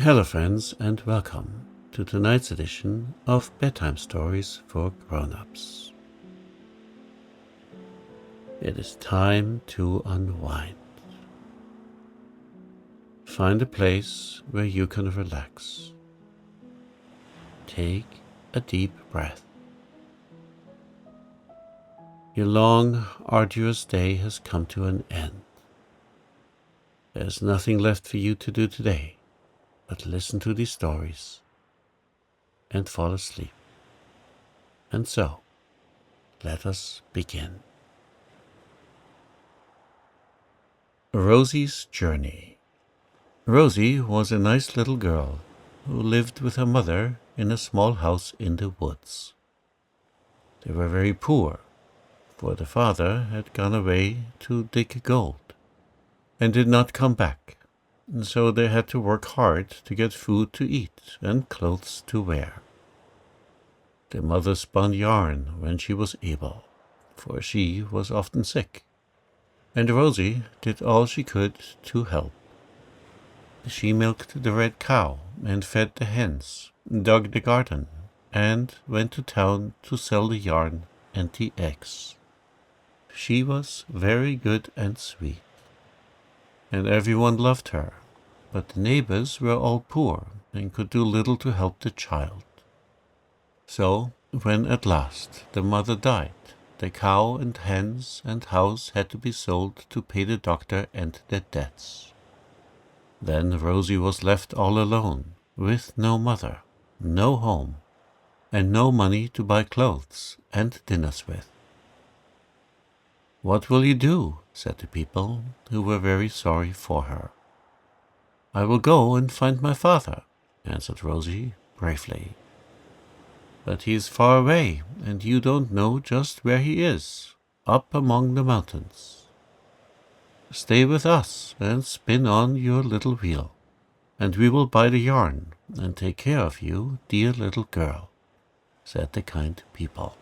Hello friends and welcome to tonight's edition of Bedtime Stories for Grown-Ups. It is time to unwind. Find a place where you can relax. Take a deep breath. Your long, arduous day has come to an end. There's nothing left for you to do today but listen to these stories and fall asleep. And so, let us begin. Rosy's Journey. Rosy was a nice little girl who lived with her mother in a small house in the woods. They were very poor, for the father had gone away to dig gold and did not come back, and so they had to work hard to get food to eat and clothes to wear. The mother spun yarn when she was able, for she was often sick, and Rosy did all she could to help. She milked the red cow and fed the hens, dug the garden, and went to town to sell the yarn and the eggs. She was very good and sweet, and everyone loved her, but the neighbors were all poor and could do little to help the child. So, when at last the mother died, the cow and hens and house had to be sold to pay the doctor and their debts. Then Rosy was left all alone, with no mother, no home, and no money to buy clothes and dinners with. "What will you do?" said the people, who were very sorry for her. "I will go and find my father," answered Rosy bravely. "But he is far away, and you don't know just where he is, up among the mountains. Stay with us and spin on your little wheel, and we will buy the yarn and take care of you, dear little girl," said the kind people.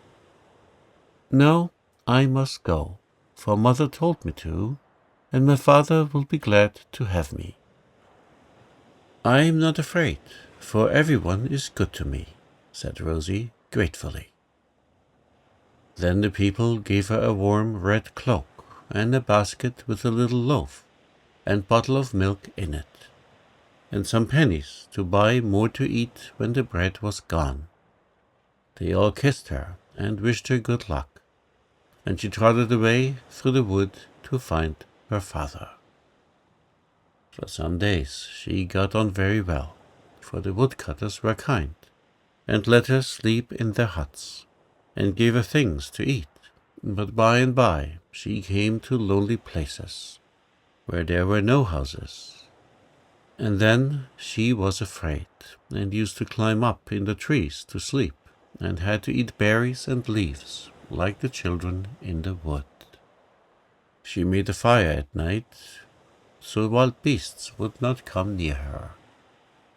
"No, I must go, for mother told me to, and my father will be glad to have me." "I'm not afraid, for everyone is good to me," said Rosy gratefully. Then the people gave her a warm red cloak and a basket with a little loaf and bottle of milk in it, and some pennies to buy more to eat when the bread was gone. They all kissed her and wished her good luck, and she trotted away through the wood to find her father. For some days she got on very well, for the woodcutters were kind, and let her sleep in their huts, and gave her things to eat. But by and by she came to lonely places, where there were no houses, and then she was afraid, and used to climb up in the trees to sleep, and had to eat berries and leaves, like the children in the wood. She made a fire at night, so wild beasts would not come near her,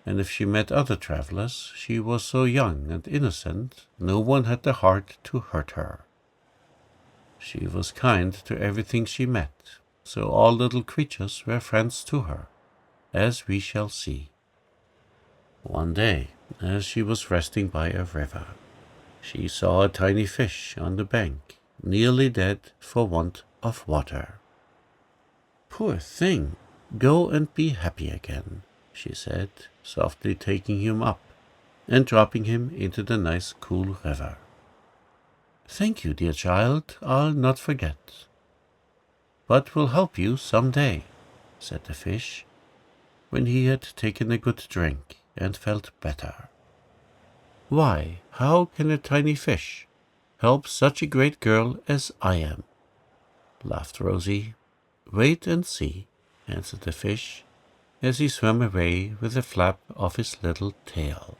and if she met other travelers, she was so young and innocent, no one had the heart to hurt her. She was kind to everything she met, so all little creatures were friends to her, as we shall see. One day, as she was resting by a river, she saw a tiny fish on the bank, nearly dead for want of water. "Poor thing, go and be happy again," she said, softly taking him up and dropping him into the nice cool river. "Thank you, dear child, I'll not forget. But will help you some day," said the fish, when he had taken a good drink and felt better. "Why, how can a tiny fish help such a great girl as I am?" laughed Rosy. "Wait and see," answered the fish, as he swam away with a flap of his little tail.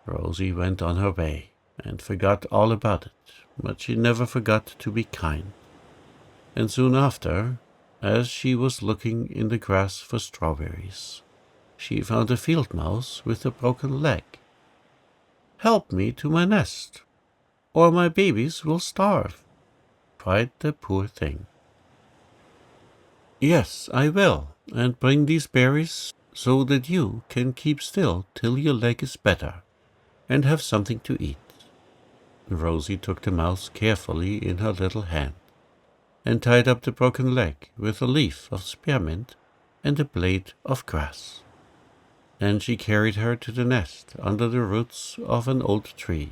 Rosy went on her way and forgot all about it, but she never forgot to be kind. And soon after, as she was looking in the grass for strawberries, she found a field mouse with a broken leg. "Help me to my nest, or my babies will starve," cried the poor thing. "Yes, I will, and bring these berries so that you can keep still till your leg is better and have something to eat." Rosy took the mouse carefully in her little hand and tied up the broken leg with a leaf of spearmint and a blade of grass. Then she carried her to the nest under the roots of an old tree,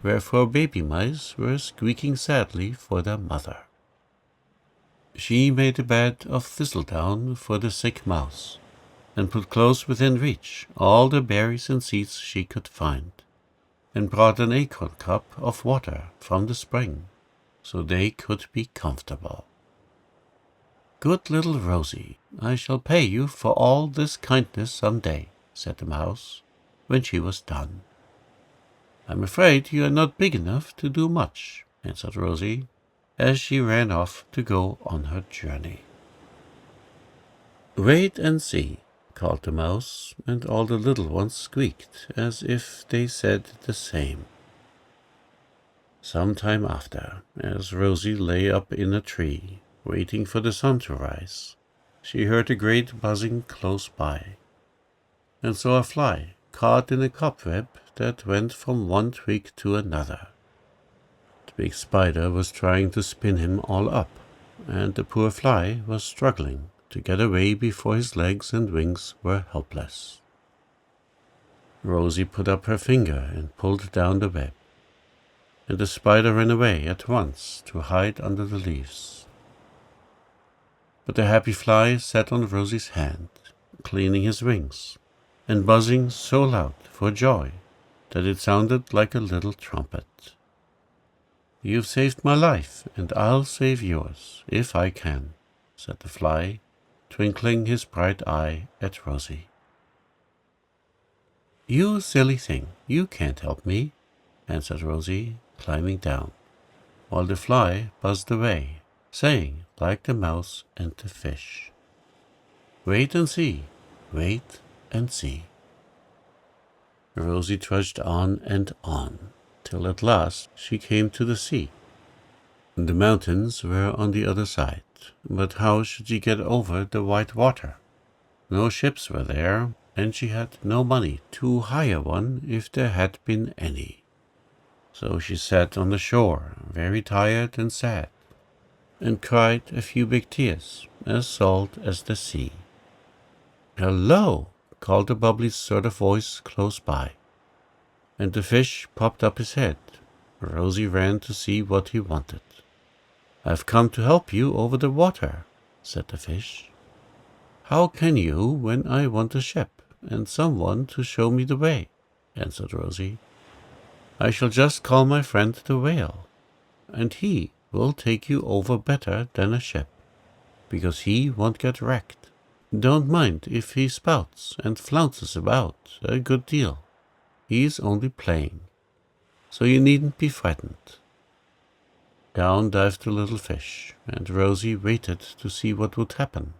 where 4 baby mice were squeaking sadly for their mother. She made a bed of thistledown for the sick mouse, and put close within reach all the berries and seeds she could find, and brought an acorn cup of water from the spring, so they could be comfortable. "Good little Rosy, I shall pay you for all this kindness some day," said the mouse, when she was done. "I'm afraid you are not big enough to do much," answered Rosy, as she ran off to go on her journey. "Wait and see," called the mouse, and all the little ones squeaked as if they said the same. Some time after, as Rosy lay up in a tree, waiting for the sun to rise, she heard a great buzzing close by, and saw a fly caught in a cobweb that went from one twig to another. The big spider was trying to spin him all up, and the poor fly was struggling to get away before his legs and wings were helpless. Rosy put up her finger and pulled down the web, and the spider ran away at once to hide under the leaves. But the happy fly sat on Rosy's hand, cleaning his wings, and buzzing so loud for joy that it sounded like a little trumpet. "You've saved my life, and I'll save yours, if I can," said the fly, twinkling his bright eye at Rosy. "You silly thing, you can't help me," answered Rosy, climbing down, while the fly buzzed away, saying, like the mouse and the fish, "Wait and see, wait and see." Rosy trudged on and on, till at last she came to the sea. The mountains were on the other side, but how should she get over the white water? No ships were there, and she had no money to hire one if there had been any. So she sat on the shore, very tired and sad, and cried a few big tears, as salt as the sea. "Hello!" called a bubbly sort of voice close by, and the fish popped up his head. Rosy ran to see what he wanted. "I've come to help you over the water," said the fish. "How can you when I want a ship and someone to show me the way?" answered Rosy. "I shall just call my friend the whale, and he will take you over better than a ship, because he won't get wrecked. Don't mind if he spouts and flounces about a good deal. He's only playing, so you needn't be frightened." Down dived the little fish, and Rosy waited to see what would happen,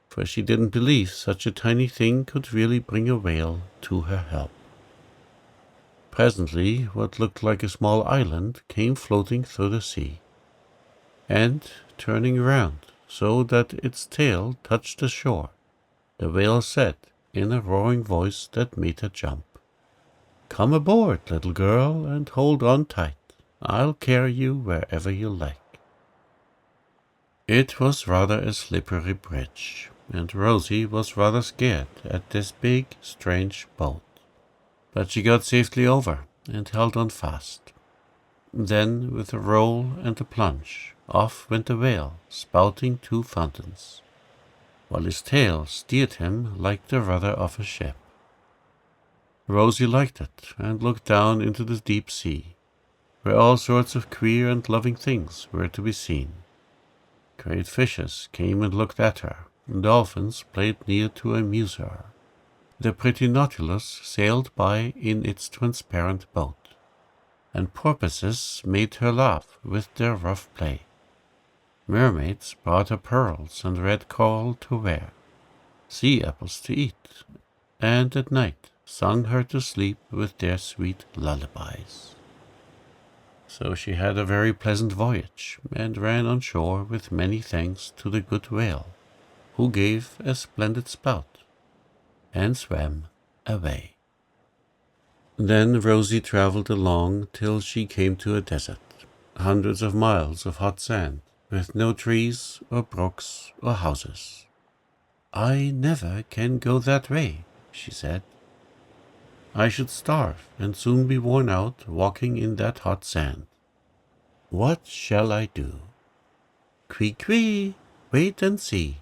for she didn't believe such a tiny thing could really bring a whale to her help. Presently, what looked like a small island came floating through the sea, and, turning around so that its tail touched the shore, the whale said in a roaring voice that made her jump, "Come aboard, little girl, and hold on tight. I'll carry you wherever you like." It was rather a slippery bridge, and Rosy was rather scared at this big, strange boat. But she got safely over and held on fast. Then, with a roll and a plunge, off went the whale, spouting 2 fountains, while his tail steered him like the rudder of a ship. Rosy liked it, and looked down into the deep sea, where all sorts of queer and loving things were to be seen. Great fishes came and looked at her, and dolphins played near to amuse her. The pretty Nautilus sailed by in its transparent boat, and porpoises made her laugh with their rough play. Mermaids brought her pearls and red coral to wear, sea apples to eat, and at night sung her to sleep with their sweet lullabies. So she had a very pleasant voyage, and ran on shore with many thanks to the good whale, who gave a splendid spout and swam away. Then Rosy traveled along till she came to a desert, hundreds of miles of hot sand, with no trees or brooks or houses. "I never can go that way," she said. "I should starve and soon be worn out walking in that hot sand. What shall I do? Kwee, wait and see.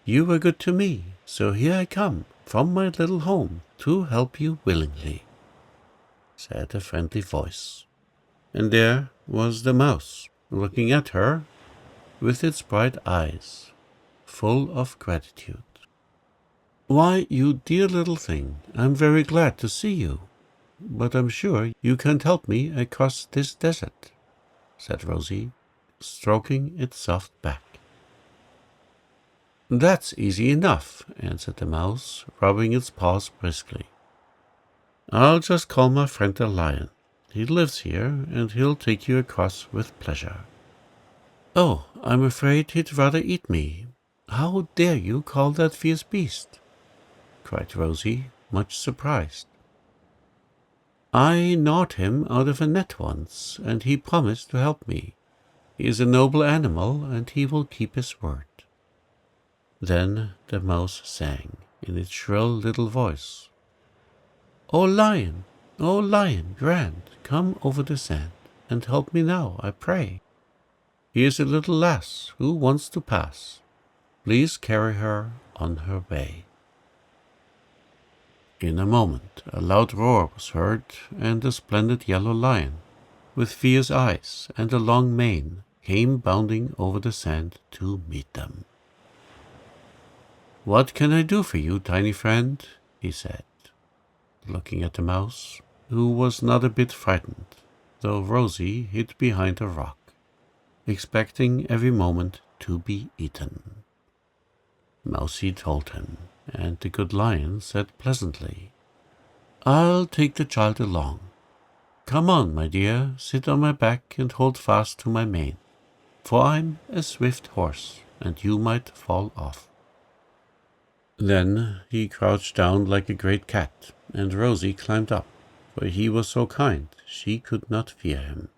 You were good to me, so here I come from my little home to help you willingly," said a friendly voice. And there was the mouse, looking at her with its bright eyes, full of gratitude. "Why, you dear little thing, I'm very glad to see you, but I'm sure you can't help me across this desert," said Rosy, stroking its soft back. "That's easy enough," answered the mouse, rubbing its paws briskly. "I'll just call my friend the lion. He lives here, and he'll take you across with pleasure." "Oh, I'm afraid he'd rather eat me. How dare you call that fierce beast?" cried Rosy, much surprised. "I gnawed him out of a net once, and he promised to help me. He is a noble animal, and he will keep his word." Then the mouse sang, in its shrill little voice, oh lion grand, come over the sand, and help me now, I pray. Here's a little lass who wants to pass. Please carry her on her way." In a moment a loud roar was heard, and a splendid yellow lion, with fierce eyes and a long mane, came bounding over the sand to meet them. "What can I do for you, tiny friend?" he said, looking at the mouse, who was not a bit frightened, though Rosy hid behind a rock, expecting every moment to be eaten. Mousie told him, and the good lion said pleasantly, "I'll take the child along. Come on, my dear, sit on my back and hold fast to my mane, for I'm a swift horse, and you might fall off." Then he crouched down like a great cat, and Rosy climbed up, for he was so kind she could not fear him.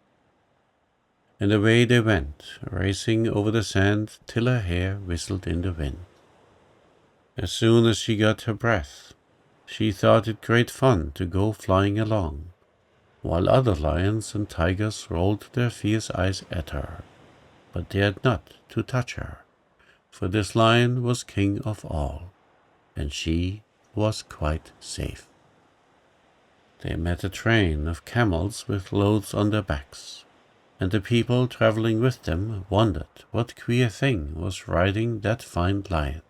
And away they went, racing over the sand till her hair whistled in the wind. As soon as she got her breath, she thought it great fun to go flying along, while other lions and tigers rolled their fierce eyes at her, but dared not to touch her, for this lion was king of all, and she was quite safe. They met a train of camels with loads on their backs, and the people traveling with them wondered what queer thing was riding that fine lion.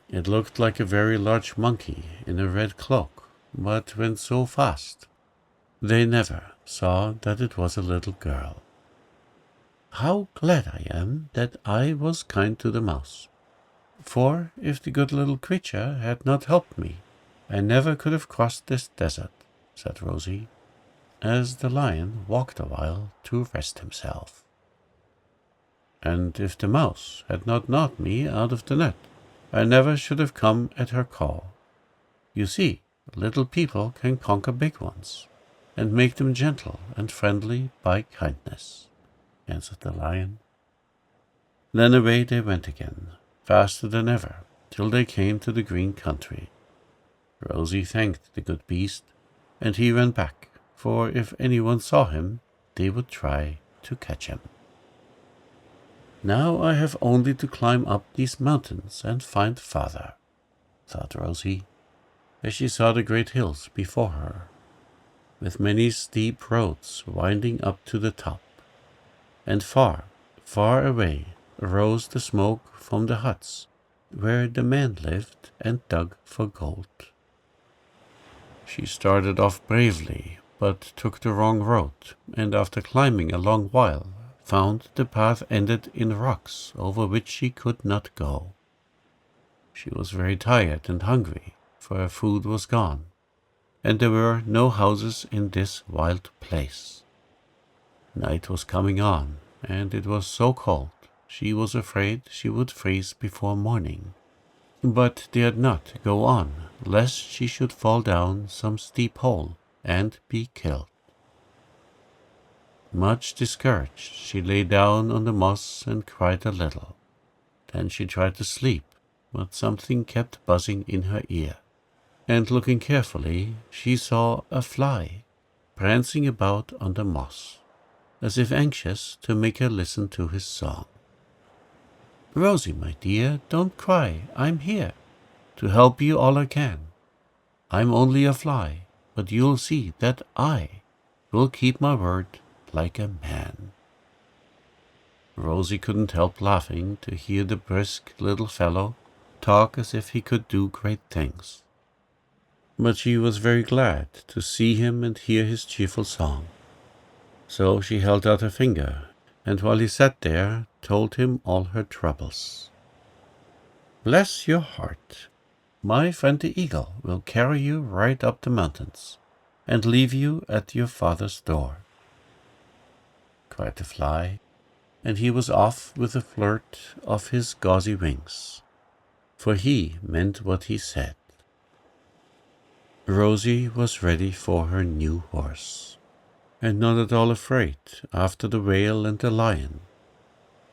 It looked like a very large monkey in a red cloak, but went so fast, they never saw that it was a little girl. How glad I am that I was kind to the mouse, for if the good little creature had not helped me, I never could have crossed this desert," said Rosy, as the lion walked a while to rest himself. "And if the mouse had not gnawed me out of the net, I never should have come at her call. You see, little people can conquer big ones, and make them gentle and friendly by kindness," answered the lion. Then away they went again, faster than ever, till they came to the green country. Rosy thanked the good beast, and he ran back, for if anyone saw him, they would try to catch him. "Now I have only to climb up these mountains and find father," thought Rosy, as she saw the great hills before her, with many steep roads winding up to the top, and far, far away rose the smoke from the huts where the men lived and dug for gold. She started off bravely, but took the wrong road, and after climbing a long while, found the path ended in rocks over which she could not go. She was very tired and hungry, for her food was gone, and there were no houses in this wild place. Night was coming on, and it was so cold she was afraid she would freeze before morning. but dared not go on, lest she should fall down some steep hole and be killed. Much discouraged, she lay down on the moss and cried a little. Then she tried to sleep, but something kept buzzing in her ear, and looking carefully, she saw a fly prancing about on the moss, as if anxious to make her listen to his song. "Rosy, my dear, don't cry, I'm here, to help you all I can. I'm only a fly, but you'll see that I will keep my word like a man." Rosy couldn't help laughing to hear the brisk little fellow talk as if he could do great things. But she was very glad to see him and hear his cheerful song. So she held out her finger, and while he sat there, told him all her troubles. "Bless your heart, my friend the eagle will carry you right up the mountains, and leave you at your father's door," cried the fly, and he was off with a flirt of his gauzy wings, for he meant what he said. Rosy was ready for her new horse, and not at all afraid after the whale and the lion.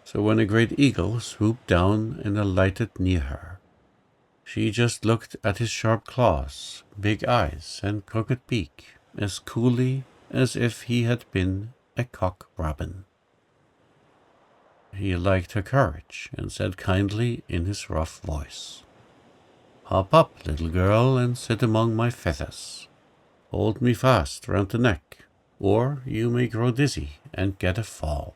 So when a great eagle swooped down and alighted near her, she just looked at his sharp claws, big eyes, and crooked beak as coolly as if he had been a cock robin. He liked her courage and said kindly in his rough voice, "Hop up, little girl, and sit among my feathers. Hold me fast round the neck, or you may grow dizzy and get a fall."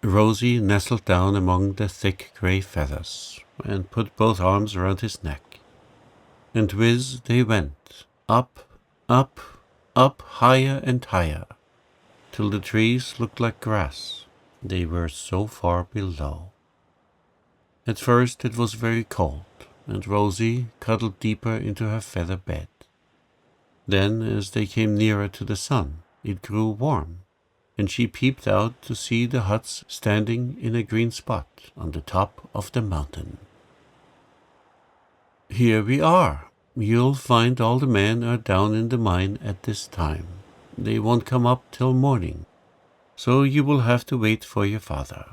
Rosy nestled down among the thick grey feathers and put both arms around his neck, and whiz they went, up, up, up, higher and higher, till the trees looked like grass, they were so far below. At first it was very cold, and Rosy cuddled deeper into her feather bed. Then, as they came nearer to the sun, it grew warm, and she peeped out to see the huts standing in a green spot on the top of the mountain. "Here we are. You'll find all the men are down in the mine at this time. They won't come up till morning, so you will have to wait for your father.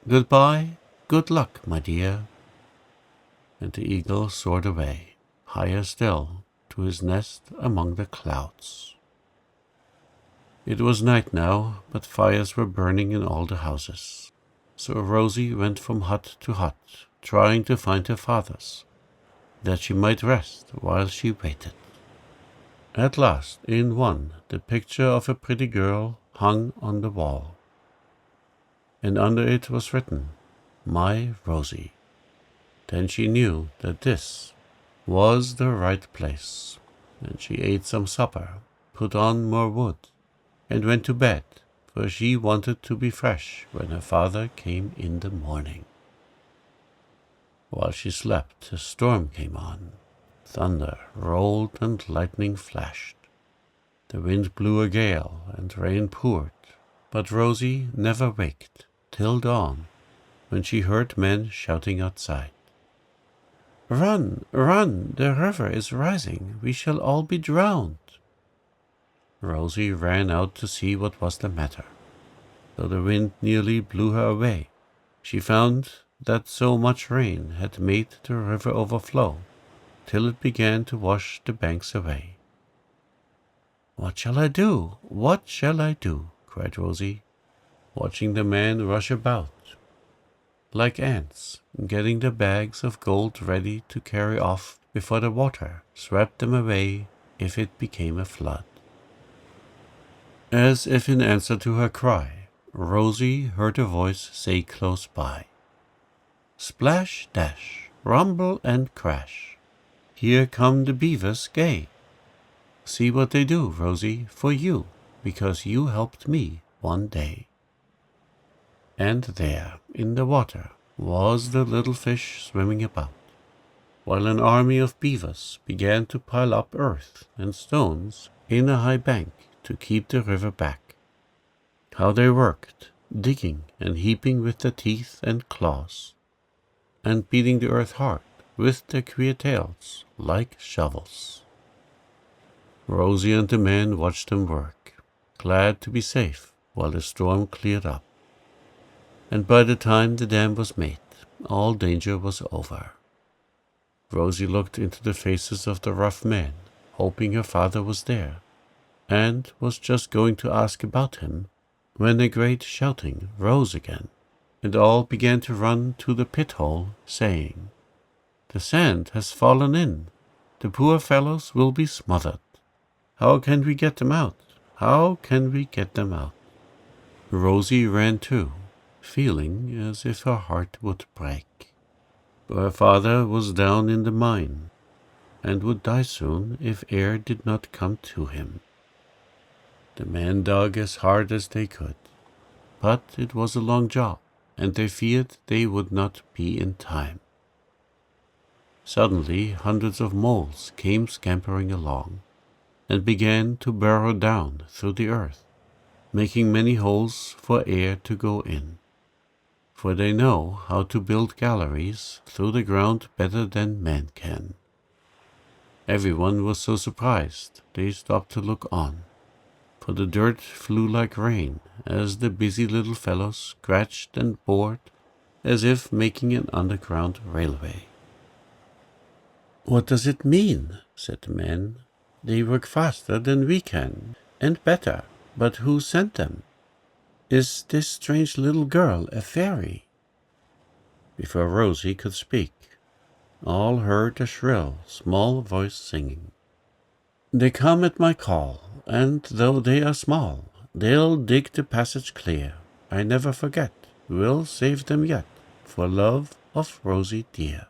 Goodbye, good luck, my dear." And the eagle soared away, higher still, to his nest among the clouds. It was night now, but fires were burning in all the houses. So Rosy went from hut to hut, trying to find her father's, that she might rest while she waited. At last, in one, the picture of a pretty girl hung on the wall, and under it was written, "My Rosy." Then she knew that this was the right place, and she ate some supper, put on more wood, and went to bed, for she wanted to be fresh when her father came in the morning. While she slept, a storm came on. Thunder rolled and lightning flashed. The wind blew a gale and rain poured, but Rosy never waked till dawn, when she heard men shouting outside. "Run, run, the river is rising, we shall all be drowned." Rosy ran out to see what was the matter. Though the wind nearly blew her away, she found that so much rain had made the river overflow, till it began to wash the banks away. "What shall I do? What shall I do?" cried Rosy, watching the men rush about, like ants, getting the bags of gold ready to carry off before the water swept them away if it became a flood. As if in answer to her cry, Rosy heard a voice say close by, "Splash, dash, rumble and crash, here come the beavers gay. See what they do, Rosy, for you, because you helped me one day." And there, in the water, was the little fish swimming about, while an army of beavers began to pile up earth and stones in a high bank to keep the river back. How they worked, digging and heaping with their teeth and claws. and beating the earth hard with their queer tails like shovels. Rosy and the man watched them work, glad to be safe while the storm cleared up. And by the time the dam was made, all danger was over. Rosy looked into the faces of the rough men, hoping her father was there, and was just going to ask about him when a great shouting rose again, and all began to run to the pit hole, saying, "The sand has fallen in. The poor fellows will be smothered. How can we get them out? How can we get them out?" Rosy ran too, feeling as if her heart would break. Her father was down in the mine, and would die soon if air did not come to him. The men dug as hard as they could, but it was a long job, and they feared they would not be in time. Suddenly hundreds of moles came scampering along, and began to burrow down through the earth, making many holes for air to go in. For they know how to build galleries through the ground better than men can. Everyone was so surprised they stopped to look on, for the dirt flew like rain as the busy little fellows scratched and bored as if making an underground railway. "What does it mean?" said the man. "They work faster than we can, and better, but who sent them? Is this strange little girl a fairy?" Before Rosy could speak, all heard a shrill, small voice singing. "They come at my call, and though they are small, they'll dig the passage clear. I never forget, we'll save them yet, for love of Rosy dear."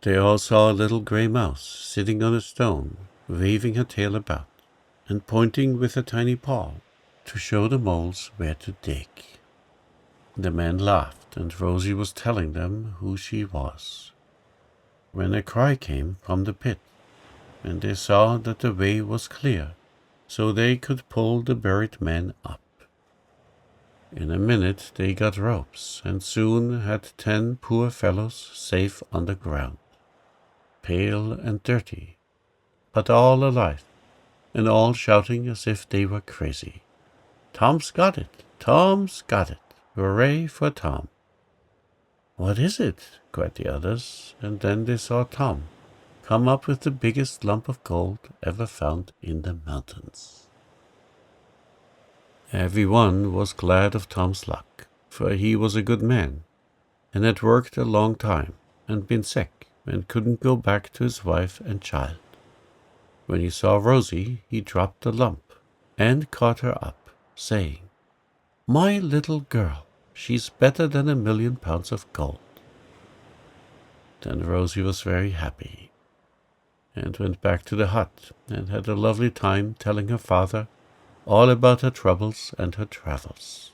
They all saw a little grey mouse sitting on a stone, waving her tail about, and pointing with a tiny paw to show the moles where to dig. The man laughed, and Rosy was telling them who she was, when a cry came from the pit, and they saw that the way was clear, so they could pull the buried man up. In a minute they got ropes, and soon had 10 poor fellows safe on the ground, pale and dirty, but all alive, and all shouting as if they were crazy. "Tom's got it! Tom's got it! Hooray for Tom!" "What is it?" cried the others, and then they saw Tom come up with the biggest lump of gold ever found in the mountains. Everyone was glad of Tom's luck, for he was a good man, and had worked a long time, and been sick, and couldn't go back to his wife and child. When he saw Rosy, he dropped the lump, and caught her up, saying, "My little girl, she's better than 1,000,000 pounds of gold." Then Rosy was very happy, and went back to the hut, and had a lovely time telling her father all about her troubles and her travels.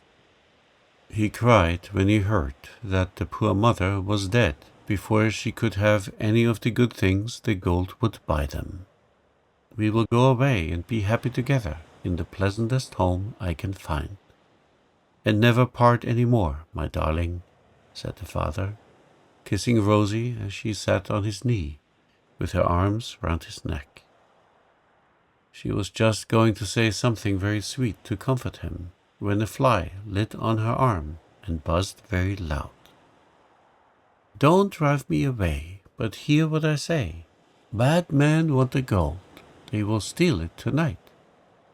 He cried when he heard that the poor mother was dead before she could have any of the good things the gold would buy them. "We will go away and be happy together in the pleasantest home I can find, and never part any more, my darling," said the father, kissing Rosy as she sat on his knee, with her arms round his neck. She was just going to say something very sweet to comfort him, when a fly lit on her arm and buzzed very loud. "Don't drive me away, but hear what I say. Bad men want the gold. They will steal it tonight,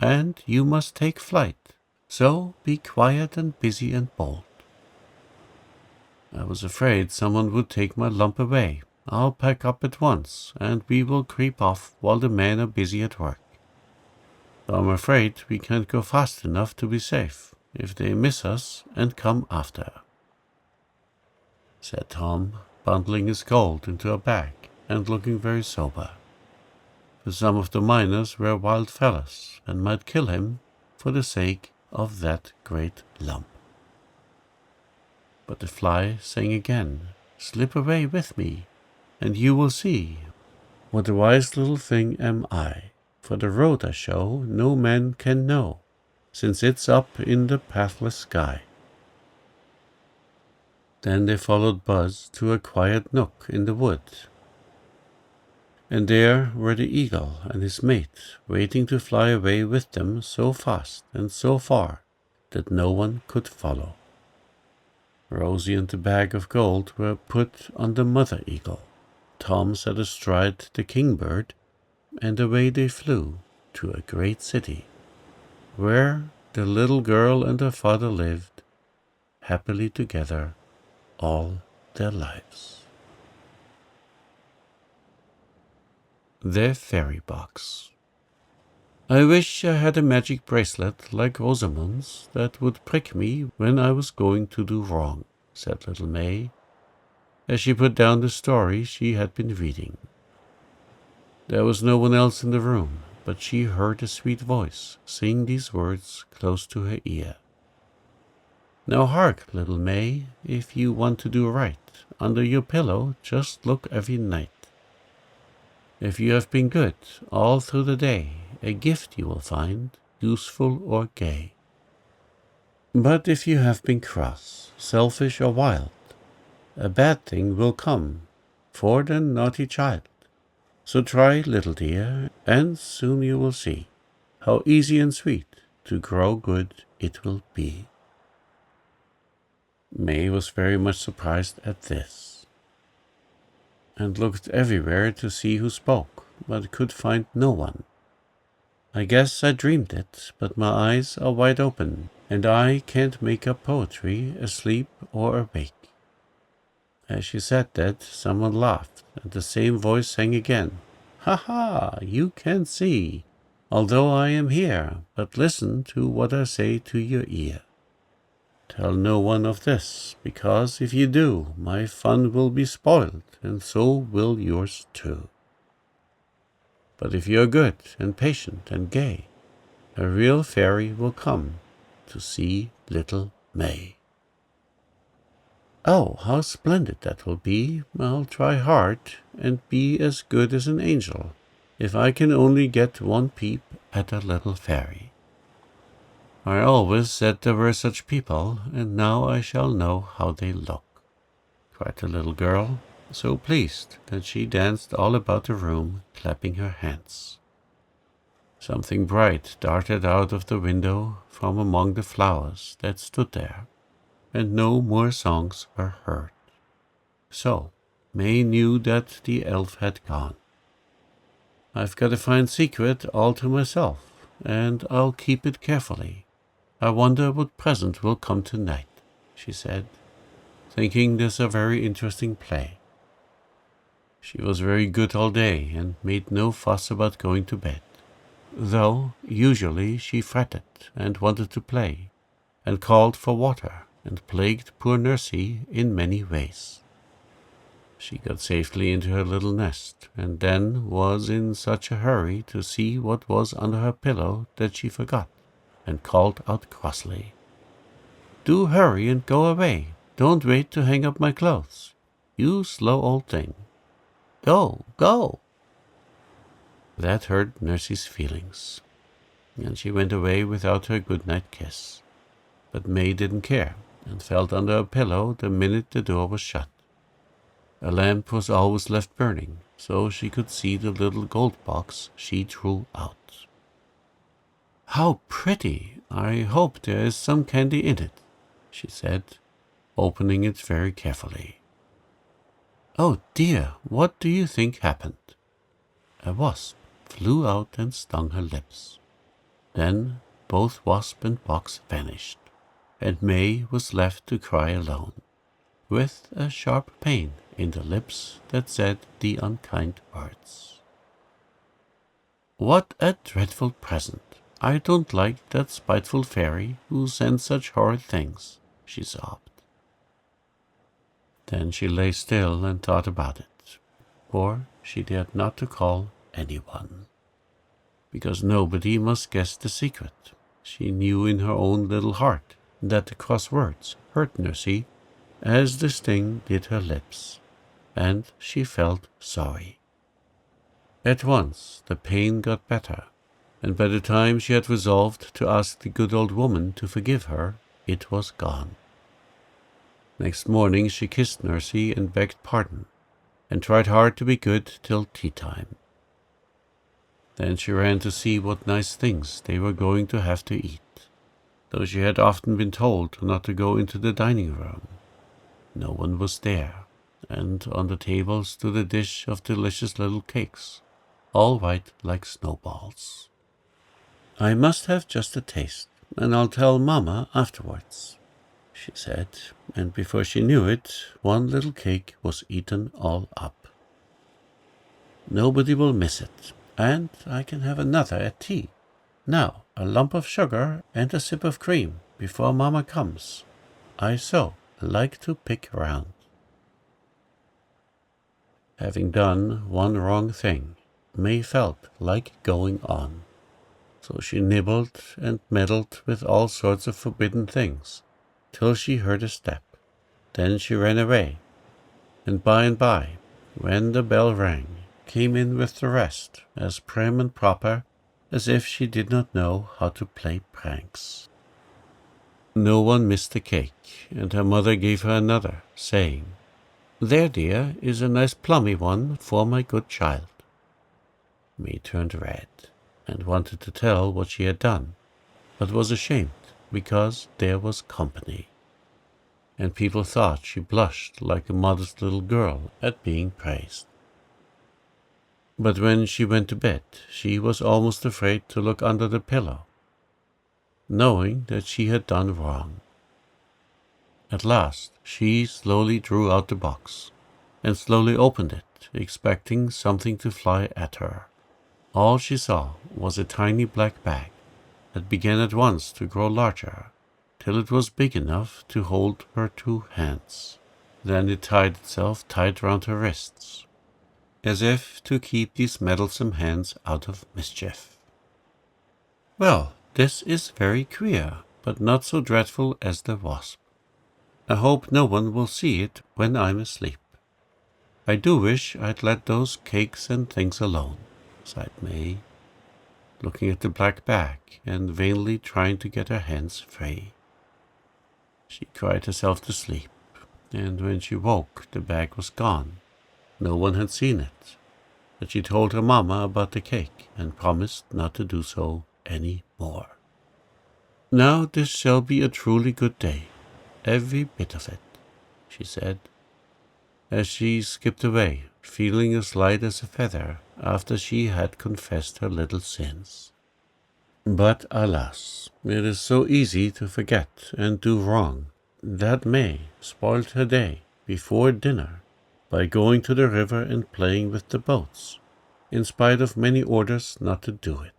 and you must take flight. So be quiet and busy and bold." "I was afraid someone would take my lump away. I'll pack up at once, and we will creep off while the men are busy at work. Though I'm afraid we can't go fast enough to be safe if they miss us and come after," said Tom, bundling his gold into a bag and looking very sober. For some of the miners were wild fellows and might kill him for the sake of that great lump. But the fly sang again, "Slip away with me, and you will see what a wise little thing am I. For the road I show no man can know, since it's up in the pathless sky." Then they followed Buzz to a quiet nook in the wood. And there were the eagle and his mate waiting to fly away with them so fast and so far that no one could follow. Rosy and the bag of gold were put on the mother eagle. Tom sat astride the kingbird, and away they flew to a great city, where the little girl and her father lived happily together all their lives. The Fairy Box. I wish I had a magic bracelet like Rosamond's that would prick me when I was going to do wrong, said little May, as she put down the story she had been reading. There was no one else in the room, but she heard a sweet voice sing these words close to her ear. Now hark, little May, if you want to do right, under your pillow just look every night. If you have been good all through the day, a gift you will find, useful or gay. But if you have been cross, selfish or wild, a bad thing will come for the naughty child. So try, little dear, and soon you will see how easy and sweet to grow good it will be. May was very much surprised at this, and looked everywhere to see who spoke, but could find no one. I guess I dreamed it, but my eyes are wide open, and I can't make up poetry asleep or awake. As she said that, someone laughed, and the same voice sang again, "Ha ha, you can't see, although I am here, but listen to what I say to your ear. Tell no one of this, because if you do, my fun will be spoiled, and so will yours too. But if you're good and patient and gay, a real fairy will come to see little May." "Oh, how splendid that will be! I'll try hard and be as good as an angel, if I can only get one peep at a little fairy. I always said there were such people, and now I shall know how they look," cried the little girl, so pleased that she danced all about the room, clapping her hands. Something bright darted out of the window from among the flowers that stood there, and no more songs were heard. So May knew that the elf had gone. "I've got a fine secret all to myself, and I'll keep it carefully. I wonder what present will come tonight," she said, thinking this a very interesting play. She was very good all day and made no fuss about going to bed, though usually she fretted and wanted to play, and called for water, and plagued poor Nursey in many ways. She got safely into her little nest, and then was in such a hurry to see what was under her pillow that she forgot, and called out crossly, "Do hurry and go away. Don't wait to hang up my clothes. You slow old thing. Go, go." That hurt Nursey's feelings, and she went away without her good-night kiss. But May didn't care, and felt under a pillow the minute the door was shut. A lamp was always left burning, so she could see the little gold box she drew out. "How pretty! I hope there is some candy in it," she said, opening it very carefully. Oh dear, what do you think happened? A wasp flew out and stung her lips. Then both wasp and box vanished, and May was left to cry alone, with a sharp pain in the lips that said the unkind words. "What a dreadful present! I don't like that spiteful fairy who sends such horrid things," she sobbed. Then she lay still and thought about it, for she dared not to call anyone, because nobody must guess the secret. She knew in her own little heart that the cross words hurt Nursey as the sting did her lips, and she felt sorry. At once the pain got better, and by the time she had resolved to ask the good old woman to forgive her, it was gone. Next morning she kissed Nursey and begged pardon, and tried hard to be good till tea time. Then she ran to see what nice things they were going to have to eat, though she had often been told not to go into the dining room. No one was there, and on the table stood a dish of delicious little cakes, all white like snowballs. "I must have just a taste, and I'll tell Mamma afterwards," she said, and before she knew it, one little cake was eaten all up. "Nobody will miss it, and I can have another at tea. Now, a lump of sugar and a sip of cream before Mamma comes. I so like to pick round." Having done one wrong thing, May felt like going on. So she nibbled and meddled with all sorts of forbidden things, till she heard a step. Then she ran away, and by, when the bell rang, came in with the rest, as prim and proper as if she did not know how to play pranks. No one missed the cake, and her mother gave her another, saying, "There, dear, is a nice plummy one for my good child." May turned red, and wanted to tell what she had done, but was ashamed, because there was company, and people thought she blushed like a modest little girl at being praised. But when she went to bed, she was almost afraid to look under the pillow, knowing that she had done wrong. At last she slowly drew out the box, and slowly opened it, expecting something to fly at her. All she saw was a tiny black bag that began at once to grow larger, till it was big enough to hold her 2 hands. Then it tied itself tight round her wrists, as if to keep these meddlesome hands out of mischief. "Well, this is very queer, but not so dreadful as the wasp. I hope no one will see it when I'm asleep. I do wish I'd let those cakes and things alone," sighed May, looking at the black bag and vainly trying to get her hands free. She cried herself to sleep, and when she woke the bag was gone. No one had seen it, but she told her mamma about the cake and promised not to do so any more. "Now this shall be a truly good day, every bit of it," she said, as she skipped away, feeling as light as a feather after she had confessed her little sins. But alas, it is so easy to forget and do wrong that May spoiled her day before dinner by going to the river and playing with the boats, in spite of many orders not to do it.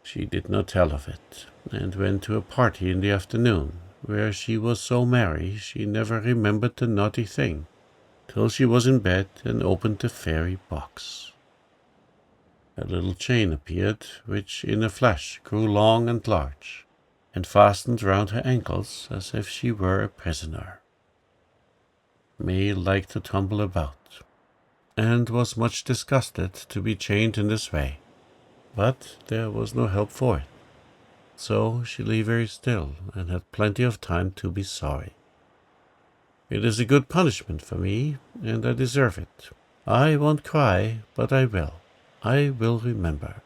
She did not tell of it, and went to a party in the afternoon, where she was so merry she never remembered the naughty thing, till she was in bed and opened the fairy box. A little chain appeared, which in a flash grew long and large, and fastened round her ankles as if she were a prisoner. May liked to tumble about, and was much disgusted to be chained in this way, but there was no help for it, so she lay very still and had plenty of time to be sorry. "It is a good punishment for me, and I deserve it. I won't cry, but I will. I will remember."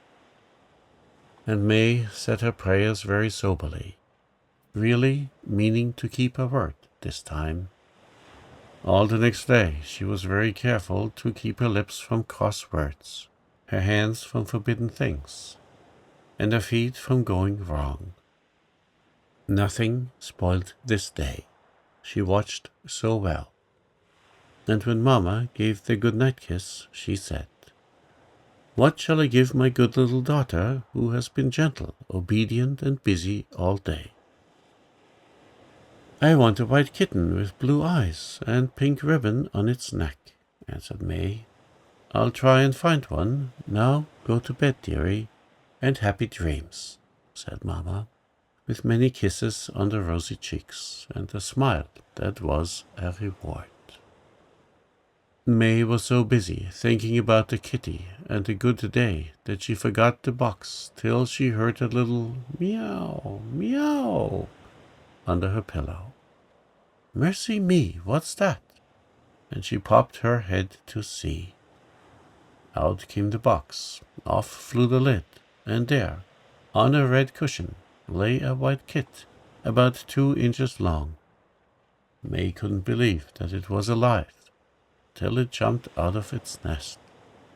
And May said her prayers very soberly, really meaning to keep her word this time. All the next day she was very careful to keep her lips from cross words, her hands from forbidden things, and her feet from going wrong. Nothing spoiled this day. She watched so well. And when Mamma gave the good-night kiss, she said, "What shall I give my good little daughter, who has been gentle, obedient, and busy all day?" "I want a white kitten with blue eyes and pink ribbon on its neck," answered May. "I'll try and find one. Now go to bed, dearie, and happy dreams," said Mamma, with many kisses on the rosy cheeks, and a smile that was a reward. May was so busy thinking about the kitty and the good day that she forgot the box till she heard a little meow, meow under her pillow. Mercy me, what's that? And she popped her head to see. Out came the box, off flew the lid, and there, on a red cushion, lay a white kit, about 2 inches long. May couldn't believe that it was alive, till it jumped out of its nest,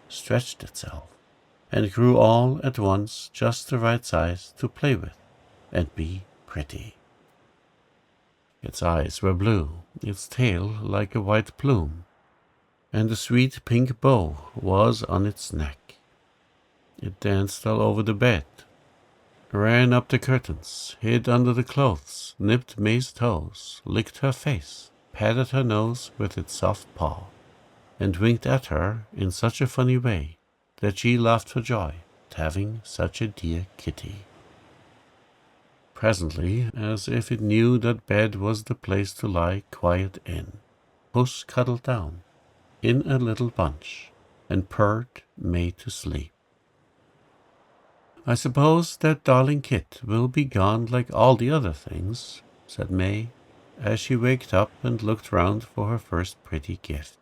stretched itself, and grew all at once just the right size to play with and be pretty. Its eyes were blue, its tail like a white plume, and a sweet pink bow was on its neck. It danced all over the bed, ran up the curtains, hid under the clothes, nipped May's toes, licked her face, patted her nose with its soft paw, and winked at her in such a funny way that she laughed for joy at having such a dear kitty. Presently, as if it knew that bed was the place to lie quiet in, Puss cuddled down in a little bunch and purred May to sleep. I suppose that darling kit will be gone like all the other things, said May, as she waked up and looked round for her first pretty gift.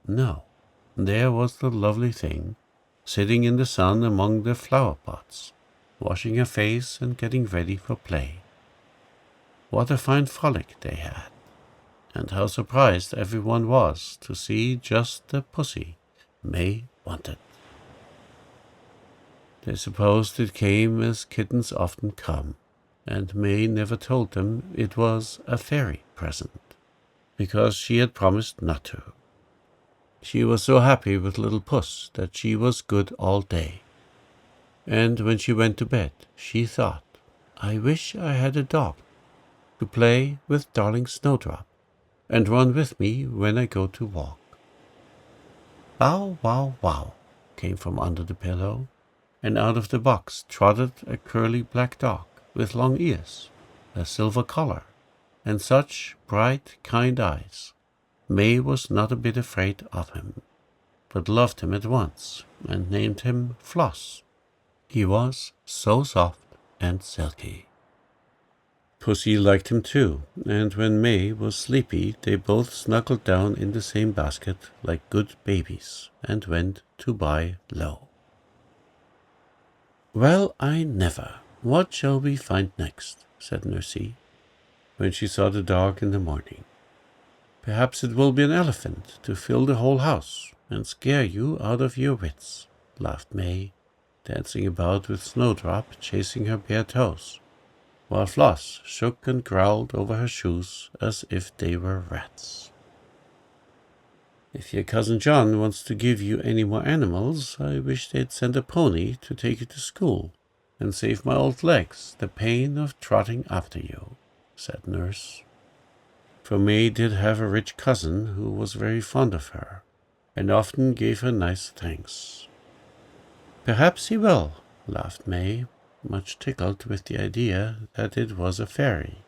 No, there was the lovely thing, sitting in the sun among the flower pots, washing her face and getting ready for play. What a fine frolic they had, and how surprised everyone was to see just the pussy May wanted. They supposed it came as kittens often come, and May never told them it was a fairy present, because she had promised not to. She was so happy with little Puss that she was good all day. And when she went to bed, she thought, I wish I had a dog to play with darling Snowdrop and run with me when I go to walk. Bow, wow, wow, came from under the pillow, and out of the box trotted a curly black dog with long ears, a silver collar, and such bright, kind eyes. May was not a bit afraid of him, but loved him at once and named him Floss. He was so soft and silky. Pussy liked him too, and when May was sleepy, they both snuggled down in the same basket like good babies and went to lie low. Well, I never! What shall we find next? Said Nursey, when she saw the dog in the morning. Perhaps it will be an elephant to fill the whole house and scare you out of your wits, laughed May, dancing about with Snowdrop chasing her bare toes, while Floss shook and growled over her shoes as if they were rats. If your cousin John wants to give you any more animals, I wish they'd send a pony to take you to school and save my old legs the pain of trotting after you, said Nurse. For May did have a rich cousin who was very fond of her, and often gave her nice thanks. Perhaps he will, laughed May, much tickled with the idea that it was a fairy,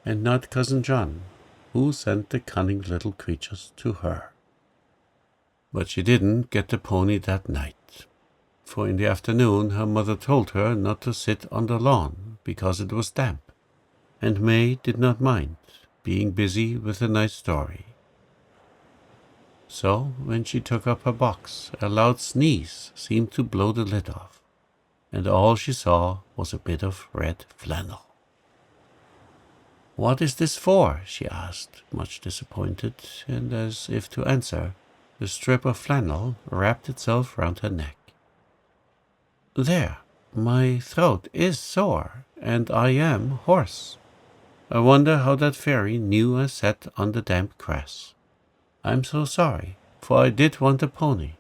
and not Cousin John, who sent the cunning little creatures to her. But she didn't get the pony that night, for in the afternoon her mother told her not to sit on the lawn because it was damp, and May did not mind being busy with a nice story. So, when she took up her box, a loud sneeze seemed to blow the lid off, and all she saw was a bit of red flannel. What is this for? She asked, much disappointed, and as if to answer, the strip of flannel wrapped itself round her neck. There, my throat is sore, and I am hoarse. I wonder how that fairy knew I sat on the damp grass. I'm so sorry, for I did want a pony,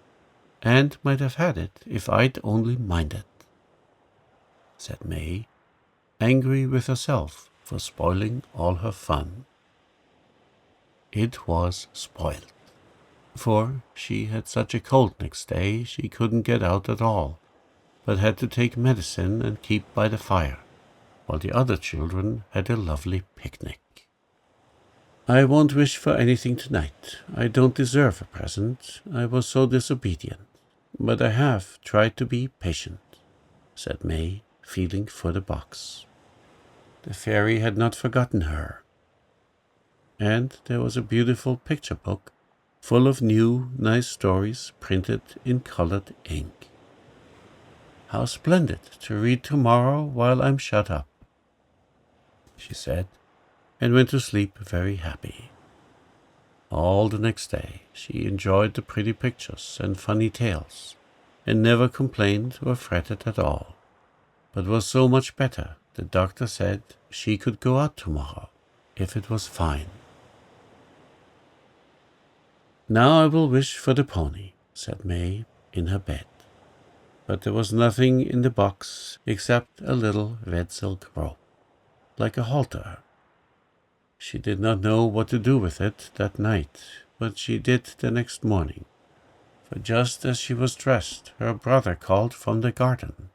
and might have had it if I'd only minded, said May, angry with herself for spoiling all her fun. It was spoiled, for she had such a cold next day she couldn't get out at all, but had to take medicine and keep by the fire, while the other children had a lovely picnic. I won't wish for anything tonight. I don't deserve a present. I was so disobedient. But I have tried to be patient, said May, feeling for the box. The fairy had not forgotten her. and there was a beautiful picture book full of new, nice stories printed in colored ink. "How splendid to read tomorrow while I'm shut up," she said, and went to sleep very happy. All the next day she enjoyed the pretty pictures and funny tales, and never complained or fretted at all, but was so much better the doctor said she could go out tomorrow if it was fine. "Now I will wish for the pony," said May in her bed. But there was nothing in the box except a little red silk rope, like a halter. She did not know what to do with it that night, but she did the next morning, for just as she was dressed, her brother called from the garden,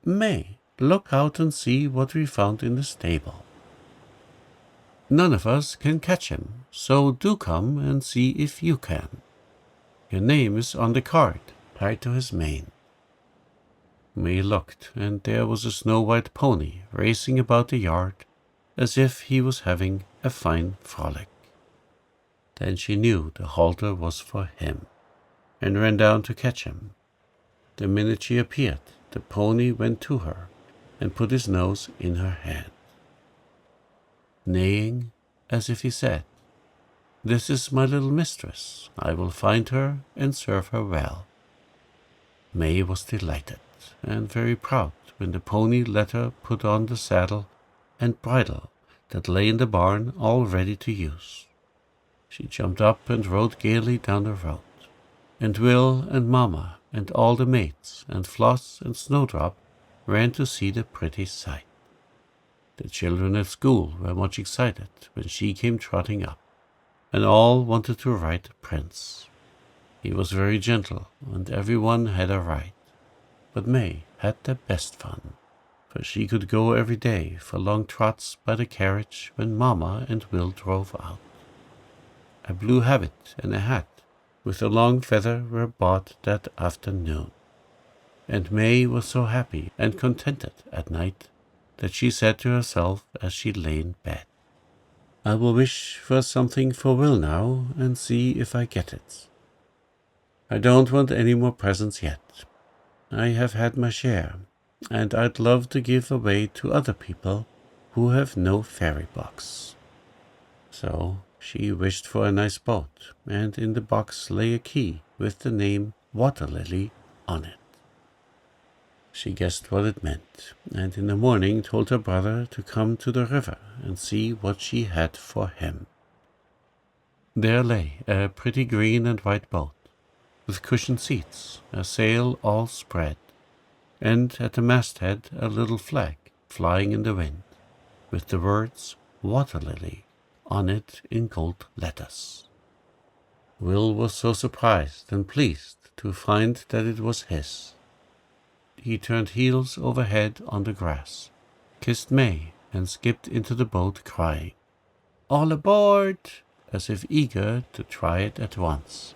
"May, look out and see what we found in the stable. None of us can catch him, so do come and see if you can. Your name is on the card, tied to his mane." May looked, and there was a snow-white pony racing about the yard as if he was having a fine frolic. Then she knew the halter was for him, and ran down to catch him. The minute she appeared, the pony went to her and put his nose in her hand, neighing as if he said, "This is my little mistress. I will find her and serve her well." May was delighted and very proud when the pony let her put on the saddle and bridle that lay in the barn all ready to use. She jumped up and rode gaily down the road, and Will and Mamma and all the maids and Floss and Snowdrop ran to see the pretty sight. The children at school were much excited when she came trotting up, and all wanted to ride the prince. He was very gentle, and everyone had a ride, but May had the best fun, for she could go every day for long trots by the carriage when Mamma and Will drove out. A blue habit and a hat with a long feather were bought that afternoon, and May was so happy and contented at night that she said to herself as she lay in bed, "I will wish for something for Will now and see if I get it. I don't want any more presents yet. I have had my share, and I'd love to give away to other people who have no fairy box." So she wished for a nice boat, and in the box lay a key with the name Water Lily on it. She guessed what it meant, and in the morning told her brother to come to the river and see what she had for him. There lay a pretty green and white boat, with cushioned seats, a sail all spread, and at the masthead a little flag flying in the wind, with the words "Water Lily" on it in gold letters. Will was so surprised and pleased to find that it was his. He turned heels over head on the grass, kissed May, and skipped into the boat crying, "All aboard!" as if eager to try it at once.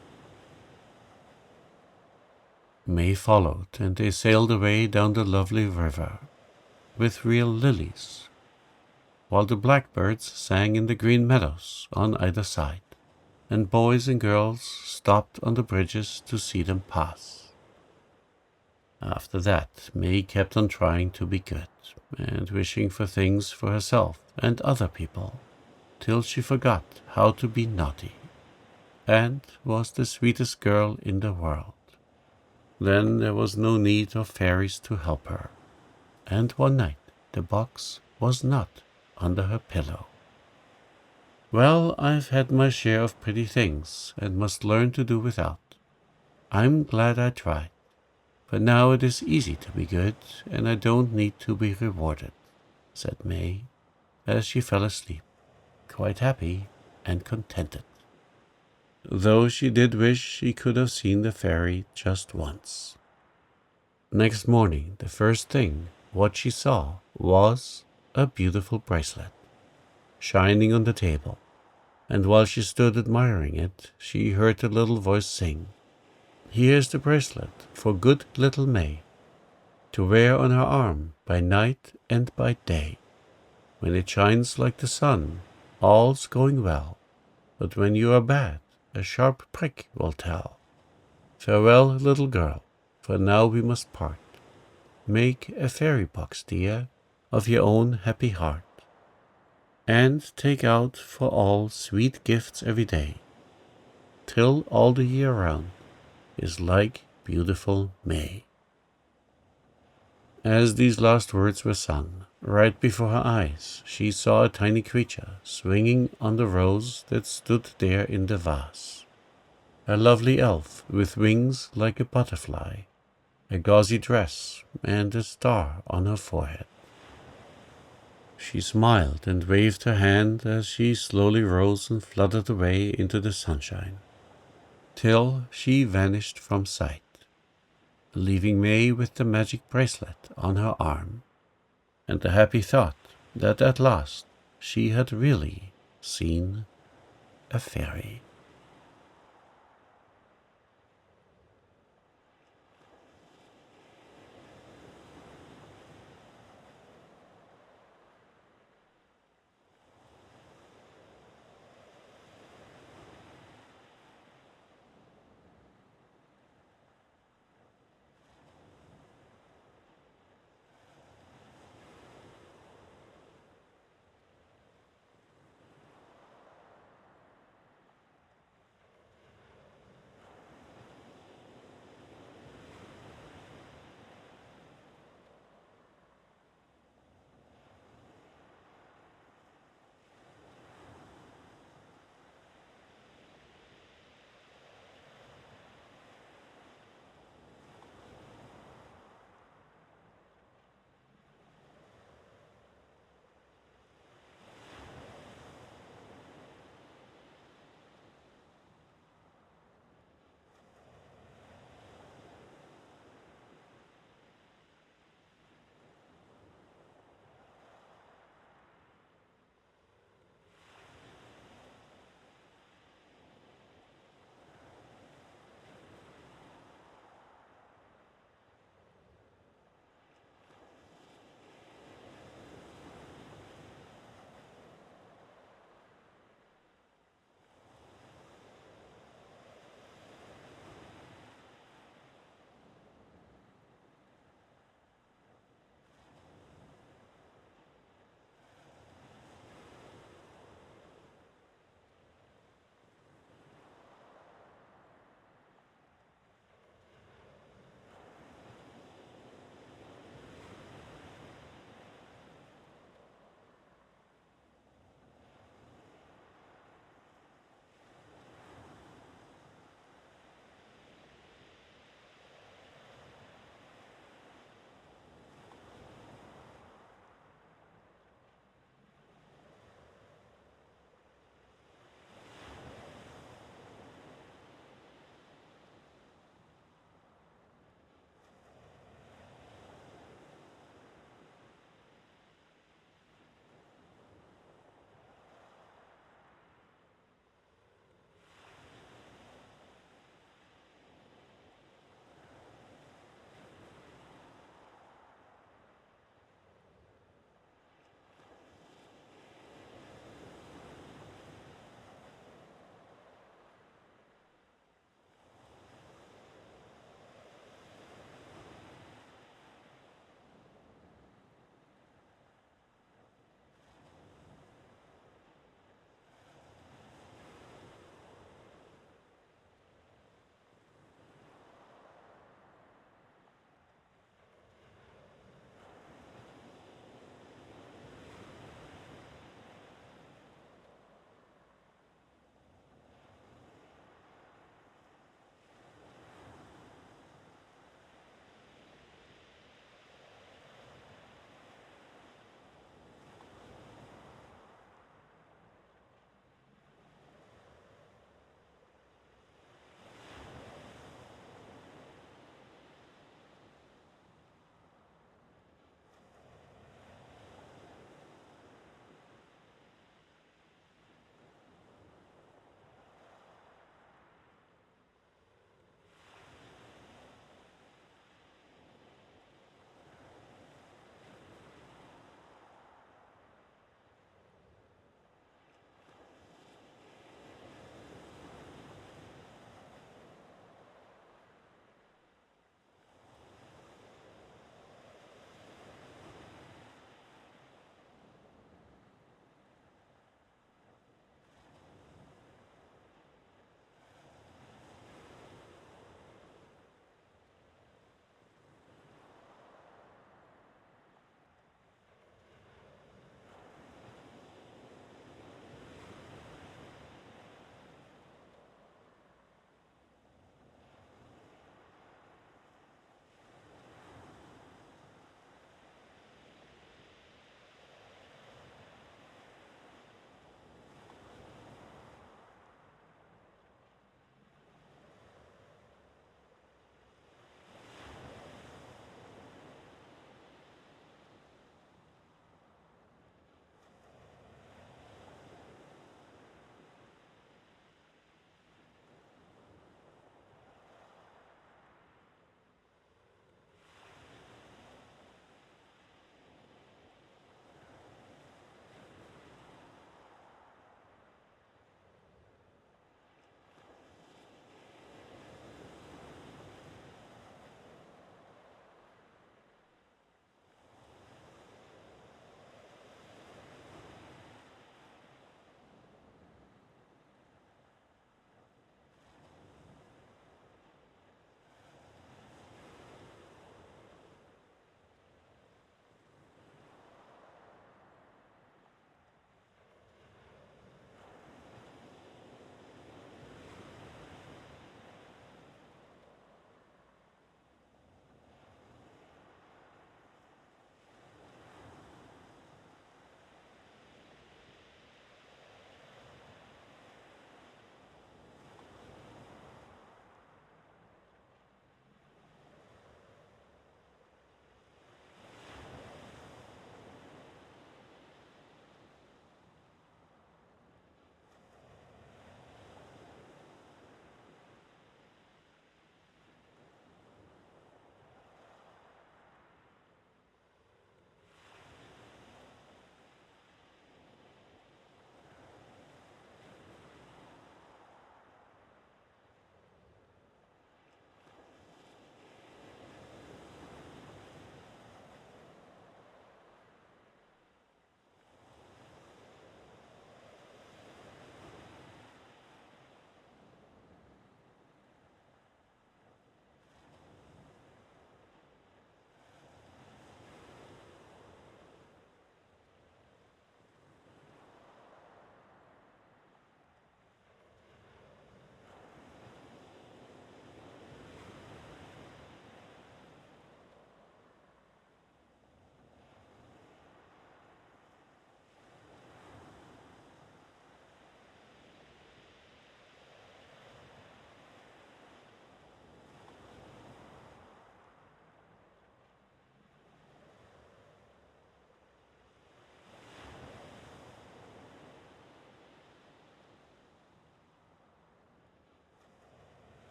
May followed, and they sailed away down the lovely river, with real lilies, while the blackbirds sang in the green meadows on either side, and boys and girls stopped on the bridges to see them pass. After that, May kept on trying to be good, and wishing for things for herself and other people, till she forgot how to be naughty, and was the sweetest girl in the world. Then there was no need of fairies to help her, and one night the box was not under her pillow. "Well, I've had my share of pretty things, and must learn to do without. I'm glad I tried, but now it is easy to be good, and I don't need to be rewarded," said May, as she fell asleep, quite happy and contented, though she did wish she could have seen the fairy just once. Next morning, the first thing what she saw was a beautiful bracelet, shining on the table, and while she stood admiring it, she heard the little voice sing, "Here's the bracelet for good little May, to wear on her arm by night and by day. When it shines like the sun, all's going well, but when you are bad, a sharp prick will tell. Farewell, little girl, for now we must part. Make a fairy box, dear, of your own happy heart, and take out for all sweet gifts every day, till all the year round is like beautiful May. As these last words were sung, right before her eyes, she saw a tiny creature swinging on the rose that stood there in the vase. A lovely elf with wings like a butterfly, a gauzy dress, and a star on her forehead. She smiled and waved her hand as she slowly rose and fluttered away into the sunshine, till she vanished from sight, leaving May with the magic bracelet on her arm, and the happy thought that at last she had really seen a fairy.